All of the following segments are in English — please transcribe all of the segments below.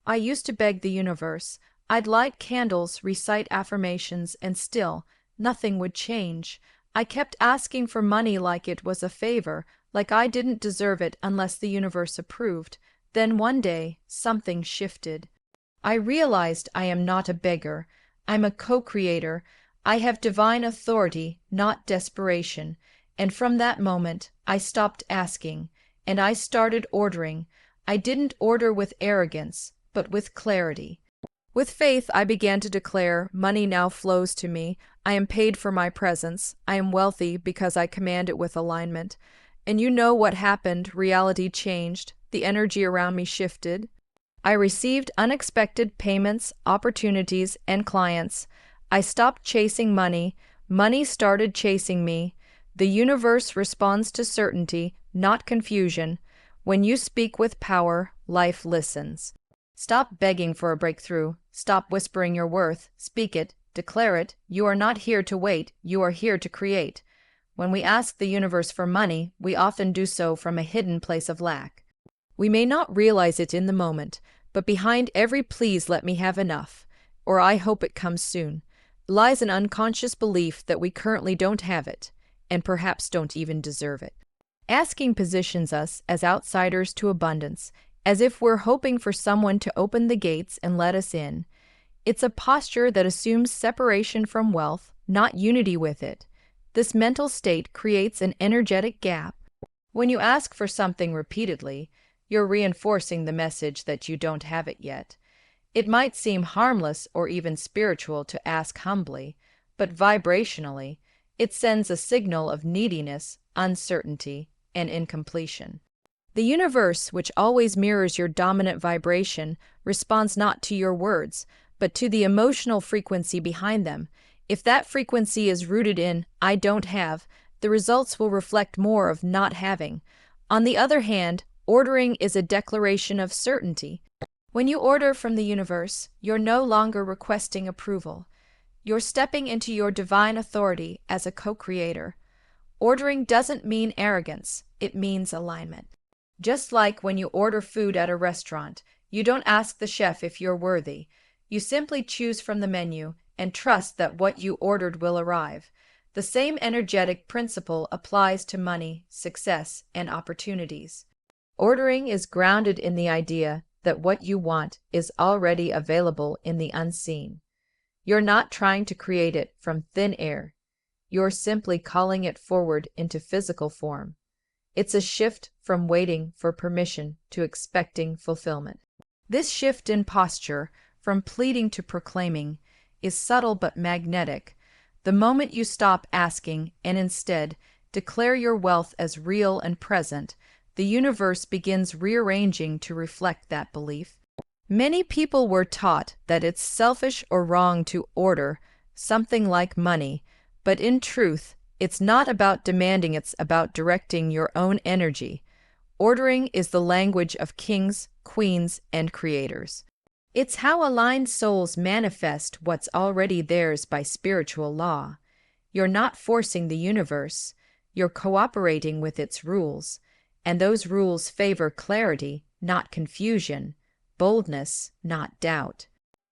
I used to beg the universe. I'd light candles, recite affirmations, and still, nothing would change. I kept asking for money like it was a favor, like I didn't deserve it unless the universe approved. Then one day, something shifted. I realized I am not a beggar. I'm a co-creator. I have divine authority, not desperation. And from that moment, I stopped asking, and I started ordering. I didn't order with arrogance, but with clarity. With faith, I began to declare, money now flows to me. I am paid for my presence. I am wealthy because I command it with alignment. And you know what happened. Reality changed. The energy around me shifted. I received unexpected payments, opportunities, and clients. I stopped chasing money. Money started chasing me. The universe responds to certainty, not confusion. When you speak with power, life listens. Stop begging for a breakthrough. Stop whispering your worth. Speak it. Declare it. You are not here to wait. You are here to create. When we ask the universe for money, we often do so from a hidden place of lack. We may not realize it in the moment, but behind every "please let me have enough," or "I hope it comes soon," lies an unconscious belief that we currently don't have it, and perhaps don't even deserve it. Asking positions us as outsiders to abundance, as if we're hoping for someone to open the gates and let us in. It's a posture that assumes separation from wealth, not unity with it. This mental state creates an energetic gap. When you ask for something repeatedly, you're reinforcing the message that you don't have it yet. It might seem harmless or even spiritual to ask humbly, but vibrationally, it sends a signal of neediness, uncertainty, and incompletion. The universe, which always mirrors your dominant vibration, responds not to your words, but to the emotional frequency behind them. If that frequency is rooted in "I don't have," the results will reflect more of not having. On the other hand, ordering is a declaration of certainty. When you order from the universe, you're no longer requesting approval. You're stepping into your divine authority as a co-creator. Ordering doesn't mean arrogance, it means alignment. Just like when you order food at a restaurant, you don't ask the chef if you're worthy. You simply choose from the menu and trust that what you ordered will arrive. The same energetic principle applies to money, success, and opportunities. Ordering is grounded in the idea that what you want is already available in the unseen. You're not trying to create it from thin air. You're simply calling it forward into physical form. It's a shift from waiting for permission to expecting fulfillment. This shift in posture, from pleading to proclaiming, is subtle but magnetic. The moment you stop asking and instead declare your wealth as real and present, the universe begins rearranging to reflect that belief. Many people were taught that it's selfish or wrong to order something like money, but in truth, it's not about demanding, it's about directing your own energy. Ordering is the language of kings, queens, and creators. It's how aligned souls manifest what's already theirs by spiritual law. You're not forcing the universe, you're cooperating with its rules, and those rules favor clarity, not confusion, boldness, not doubt.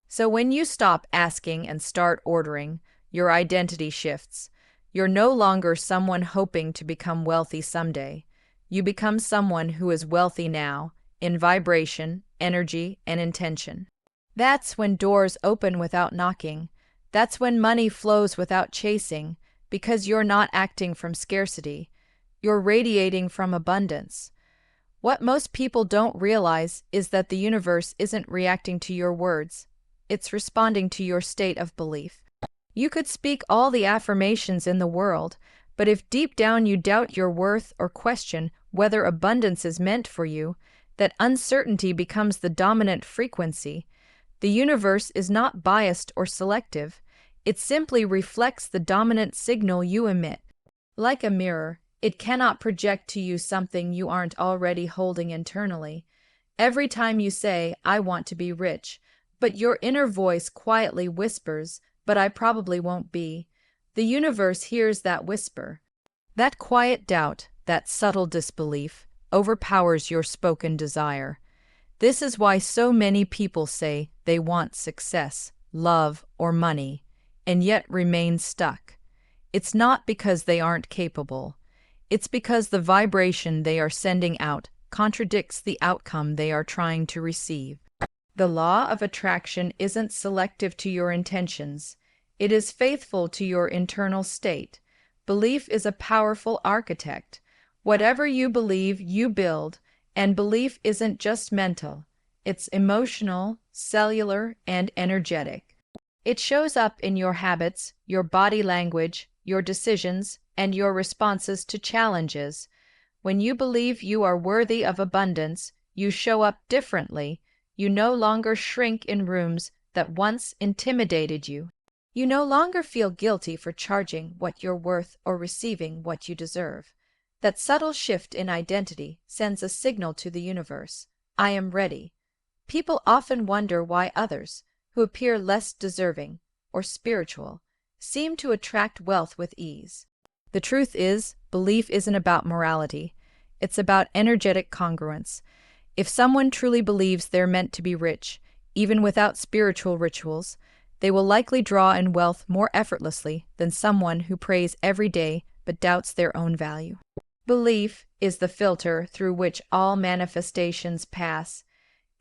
So when you stop asking and start ordering, your identity shifts. You're no longer someone hoping to become wealthy someday. You become someone who is wealthy now, in vibration, energy, and intention. That's when doors open without knocking. That's when money flows without chasing, because you're not acting from scarcity. You're radiating from abundance. What most people don't realize is that the universe isn't reacting to your words. It's responding to your state of belief. You could speak all the affirmations in the world, but if deep down you doubt your worth or question whether abundance is meant for you, that uncertainty becomes the dominant frequency. The universe is not biased or selective. It simply reflects the dominant signal you emit. Like a mirror, it cannot project to you something you aren't already holding internally. Every time you say, "I want to be rich," but your inner voice quietly whispers, "But I probably won't be," the universe hears that whisper. That quiet doubt, that subtle disbelief, overpowers your spoken desire. This is why so many people say they want success, love, or money, and yet remain stuck. It's not because they aren't capable. It's because the vibration they are sending out contradicts the outcome they are trying to receive. The law of attraction isn't selective to your intentions. It is faithful to your internal state. Belief is a powerful architect. Whatever you believe, you build, and belief isn't just mental. It's emotional, cellular, and energetic. It shows up in your habits, your body language, your decisions, and your responses to challenges. When you believe you are worthy of abundance, you show up differently. You no longer shrink in rooms that once intimidated you. You no longer feel guilty for charging what you're worth or receiving what you deserve. That subtle shift in identity sends a signal to the universe. I am ready. People often wonder why others, who appear less deserving or spiritual, seem to attract wealth with ease. The truth is, belief isn't about morality. It's about energetic congruence. If someone truly believes they're meant to be rich, even without spiritual rituals, they will likely draw in wealth more effortlessly than someone who prays every day but doubts their own value. Belief is the filter through which all manifestations pass.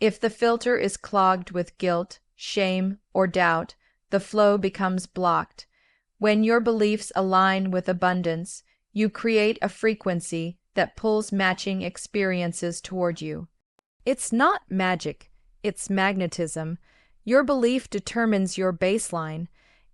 If the filter is clogged with guilt, shame, or doubt, the flow becomes blocked. When your beliefs align with abundance, you create a frequency that pulls matching experiences toward you. It's not magic, it's magnetism. Your belief determines your baseline.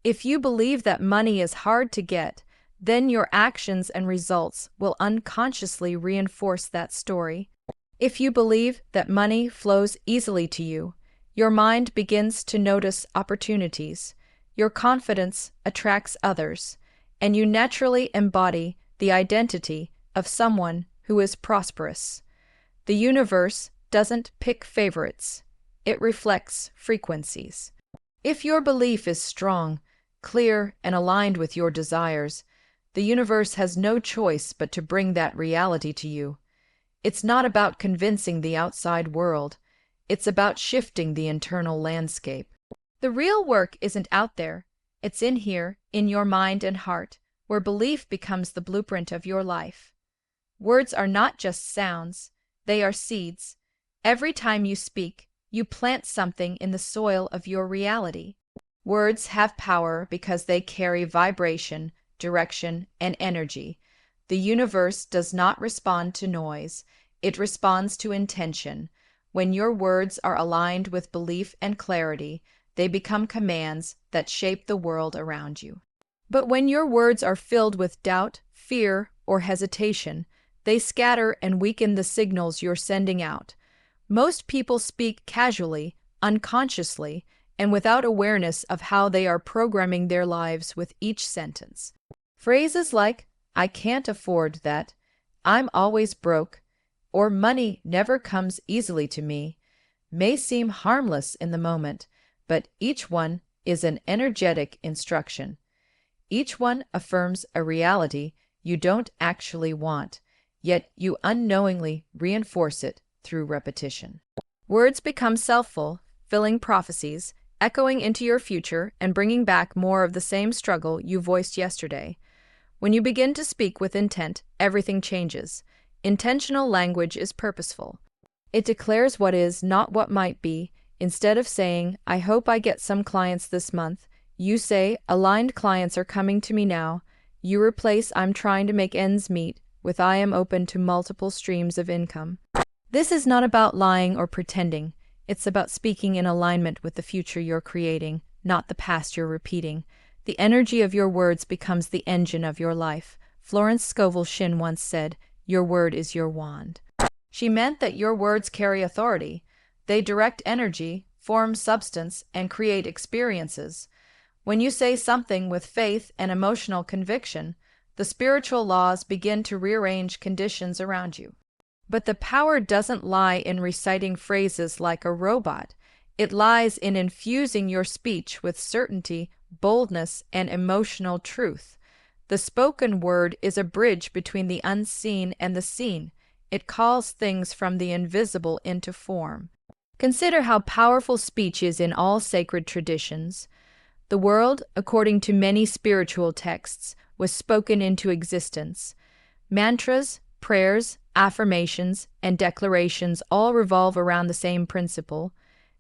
If you believe that money is hard to get, then your actions and results will unconsciously reinforce that story. If you believe that money flows easily to you, your mind begins to notice opportunities. Your confidence attracts others, and you naturally embody the identity of someone who is prosperous. The universe doesn't pick favorites. It reflects frequencies. If your belief is strong, clear, and aligned with your desires, the universe has no choice but to bring that reality to you. It's not about convincing the outside world. It's about shifting the internal landscape. The real work isn't out there. It's in here, in your mind and heart, where belief becomes the blueprint of your life. Words are not just sounds. They are seeds. Every time you speak, you plant something in the soil of your reality. Words have power because they carry vibration, direction, and energy. The universe does not respond to noise. It responds to intention. When your words are aligned with belief and clarity, they become commands that shape the world around you. But when your words are filled with doubt, fear, or hesitation, they scatter and weaken the signals you're sending out. Most people speak casually, unconsciously, and without awareness of how they are programming their lives with each sentence. Phrases like, I can't afford that, I'm always broke, or money never comes easily to me, may seem harmless in the moment, but each one is an energetic instruction. Each one affirms a reality you don't actually want, yet you unknowingly reinforce it through repetition. Words become self-full, filling prophecies, echoing into your future, and bringing back more of the same struggle you voiced yesterday. When you begin to speak with intent, everything changes. Intentional language is purposeful. It declares what is, not what might be. Instead of saying, I hope I get some clients this month, you say, aligned clients are coming to me now. You replace I'm trying to make ends meet with I am open to multiple streams of income. This is not about lying or pretending. It's about speaking in alignment with the future you're creating, not the past you're repeating. The energy of your words becomes the engine of your life. Florence Scovel Shinn once said, your word is your wand. She meant that your words carry authority. They direct energy, form substance, and create experiences. When you say something with faith and emotional conviction, the spiritual laws begin to rearrange conditions around you. But the power doesn't lie in reciting phrases like a robot. It lies in infusing your speech with certainty, boldness, and emotional truth. The spoken word is a bridge between the unseen and the seen. It calls things from the invisible into form. Consider how powerful speech is in all sacred traditions. The world, according to many spiritual texts, was spoken into existence. Mantras, prayers, affirmations, and declarations all revolve around the same principle: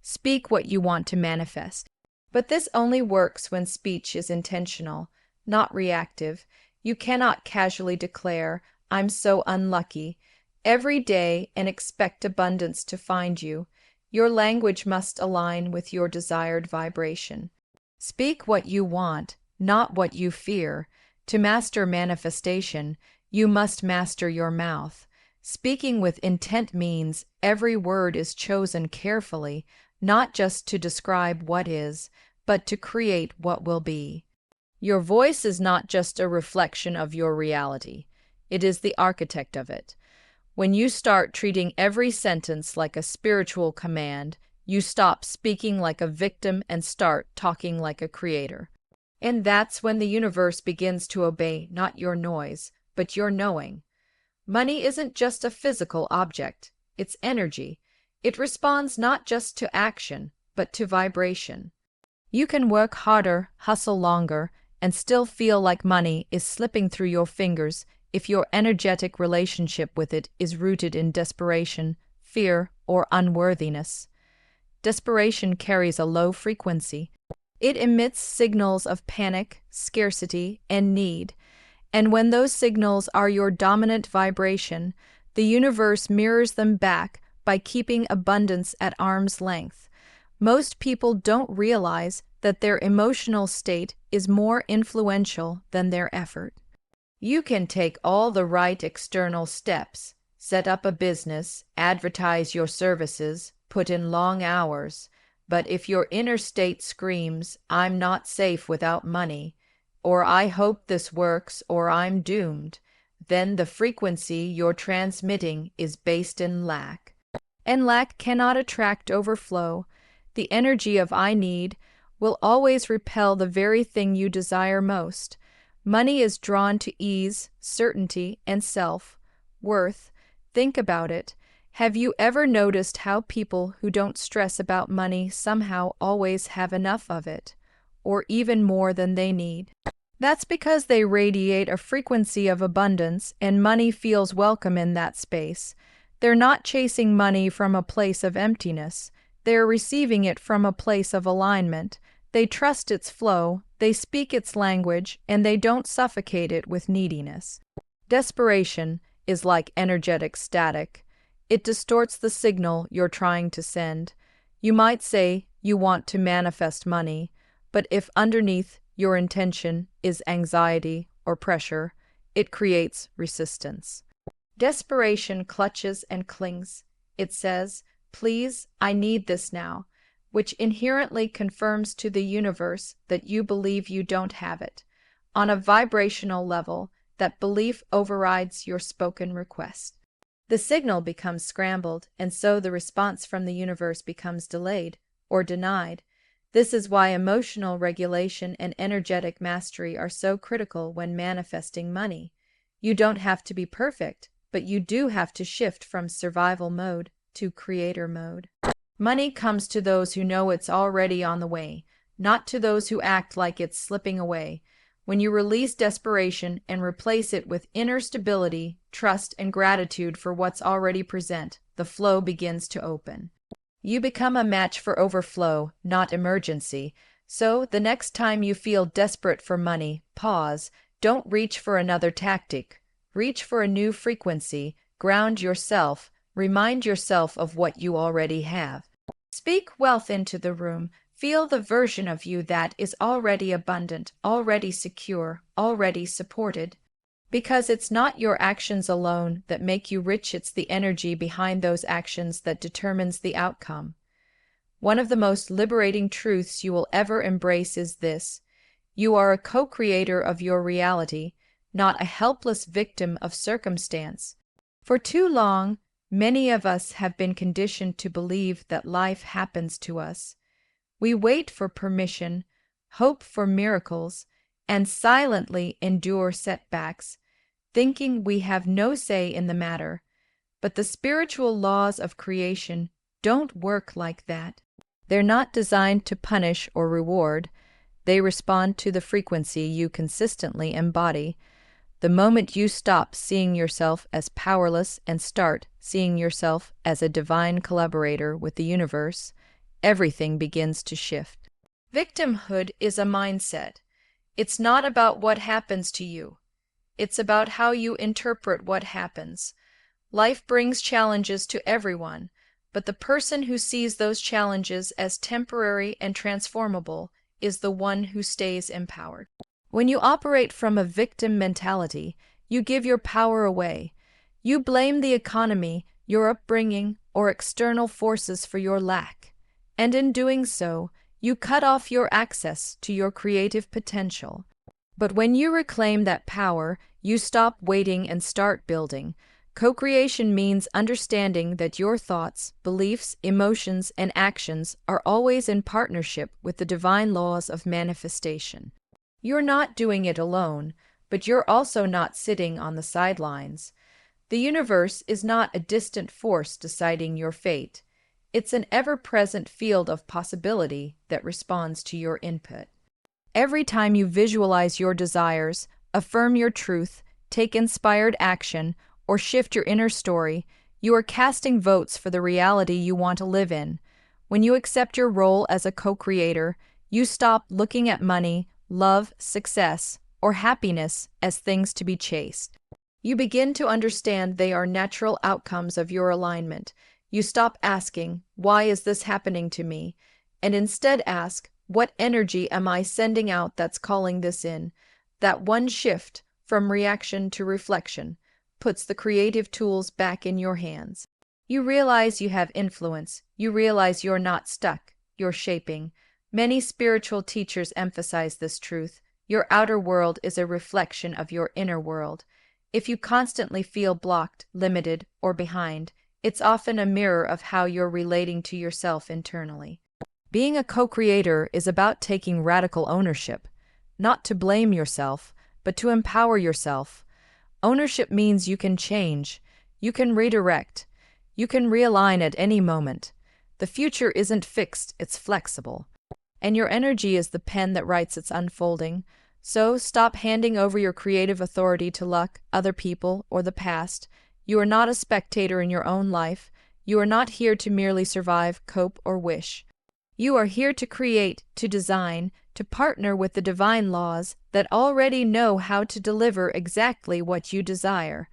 speak what you want to manifest. But this only works when speech is intentional, not reactive. You cannot casually declare, "I'm so unlucky," every day and expect abundance to find you. Your language must align with your desired vibration. Speak what you want, not what you fear. To master manifestation, you must master your mouth. Speaking with intent means every word is chosen carefully, not just to describe what is, but to create what will be. Your voice is not just a reflection of your reality, it is the architect of it. When you start treating every sentence like a spiritual command, you stop speaking like a victim and start talking like a creator. And that's when the universe begins to obey not your noise, but your knowing. Money isn't just a physical object, it's energy. It responds not just to action, but to vibration. You can work harder, hustle longer, and still feel like money is slipping through your fingers if your energetic relationship with it is rooted in desperation, fear, or unworthiness. Desperation carries a low frequency. It emits signals of panic, scarcity, and need. And when those signals are your dominant vibration, the universe mirrors them back by keeping abundance at arm's length. Most people don't realize that their emotional state is more influential than their effort. You can take all the right external steps, set up a business, advertise your services, put in long hours, but if your inner state screams, "I'm not safe without money," or "I hope this works," or "I'm doomed," then the frequency you're transmitting is based in lack. And lack cannot attract overflow. The energy of "I need" will always repel the very thing you desire most. Money is drawn to ease, certainty, and self-worth. Think about it. Have you ever noticed how people who don't stress about money somehow always have enough of it, or even more than they need? That's because they radiate a frequency of abundance, and money feels welcome in that space. They're not chasing money from a place of emptiness. They're receiving it from a place of alignment. They trust its flow, they speak its language, and they don't suffocate it with neediness. Desperation is like energetic static. It distorts the signal you're trying to send. You might say you want to manifest money, but if underneath your intention is anxiety or pressure, it creates resistance. Desperation clutches and clings. It says, "Please, I need this now," which inherently confirms to the universe that you believe you don't have it. On a vibrational level, that belief overrides your spoken request. The signal becomes scrambled, and so the response from the universe becomes delayed or denied. This is why emotional regulation and energetic mastery are so critical when manifesting money. You don't have to be perfect, but you do have to shift from survival mode to creator mode. Money comes to those who know it's already on the way, not to those who act like it's slipping away. When you release desperation and replace it with inner stability, trust, and gratitude for what's already present, the flow begins to open. You become a match for overflow, not emergency. So, the next time you feel desperate for money, pause. Don't reach for another tactic. Reach for a new frequency. Ground yourself. Remind yourself of what you already have. Speak wealth into the room. Feel the version of you that is already abundant, already secure, already supported. Because it's not your actions alone that make you rich, it's the energy behind those actions that determines the outcome. One of the most liberating truths you will ever embrace is this: you are a co-creator of your reality, not a helpless victim of circumstance. For too long, many of us have been conditioned to believe that life happens to us. We wait for permission, hope for miracles, and silently endure setbacks, thinking we have no say in the matter. But the spiritual laws of creation don't work like that. They're not designed to punish or reward. They respond to the frequency you consistently embody. The moment you stop seeing yourself as powerless and start seeing yourself as a divine collaborator with the universe, everything begins to shift. Victimhood is a mindset. It's not about what happens to you. It's about how you interpret what happens. Life brings challenges to everyone, but the person who sees those challenges as temporary and transformable is the one who stays empowered. When you operate from a victim mentality, you give your power away. You blame the economy, your upbringing, or external forces for your lack. And in doing so, you cut off your access to your creative potential. But when you reclaim that power, you stop waiting and start building. Co-creation means understanding that your thoughts, beliefs, emotions, and actions are always in partnership with the divine laws of manifestation. You're not doing it alone, but you're also not sitting on the sidelines. The universe is not a distant force deciding your fate. It's an ever-present field of possibility that responds to your input. Every time you visualize your desires, affirm your truth, take inspired action, or shift your inner story, you are casting votes for the reality you want to live in. When you accept your role as a co-creator, you stop looking at money, love, success, or happiness as things to be chased. You begin to understand they are natural outcomes of your alignment. You stop asking, "Why is this happening to me?" and instead ask, "What energy am I sending out that's calling this in?" That one shift from reaction to reflection puts the creative tools back in your hands. You realize you have influence. You realize you're not stuck. You're shaping. Many spiritual teachers emphasize this truth. Your outer world is a reflection of your inner world. If you constantly feel blocked, limited, or behind, it's often a mirror of how you're relating to yourself internally. Being a co-creator is about taking radical ownership, not to blame yourself, but to empower yourself. Ownership means you can change, you can redirect, you can realign at any moment. The future isn't fixed, it's flexible. And your energy is the pen that writes its unfolding. So stop handing over your creative authority to luck, other people, or the past. You are not a spectator in your own life. You are not here to merely survive, cope, or wish. You are here to create, to design, to partner with the divine laws that already know how to deliver exactly what you desire.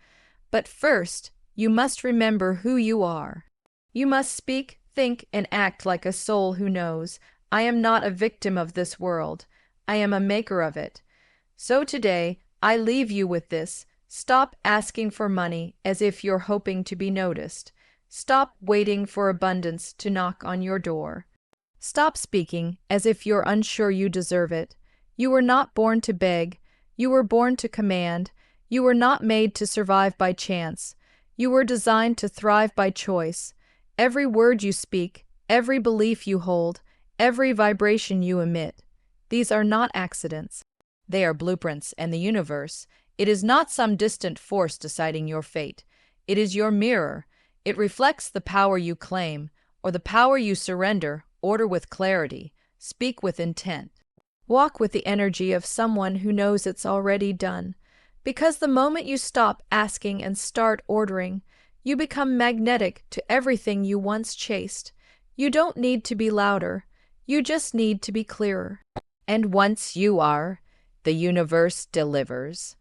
But first, you must remember who you are. You must speak, think, and act like a soul who knows, "I am not a victim of this world. I am a maker of it." So today, I leave you with this. Stop asking for money as if you're hoping to be noticed. Stop waiting for abundance to knock on your door. Stop speaking as if you're unsure you deserve it. You were not born to beg. You were born to command. You were not made to survive by chance. You were designed to thrive by choice. Every word you speak, every belief you hold, every vibration you emit, these are not accidents. They are blueprints, and the universe, it is not some distant force deciding your fate. It is your mirror. It reflects the power you claim, or the power you surrender. Order with clarity. Speak with intent. Walk with the energy of someone who knows it's already done. Because the moment you stop asking and start ordering, you become magnetic to everything you once chased. You don't need to be louder. You just need to be clearer. And once you are, the universe delivers.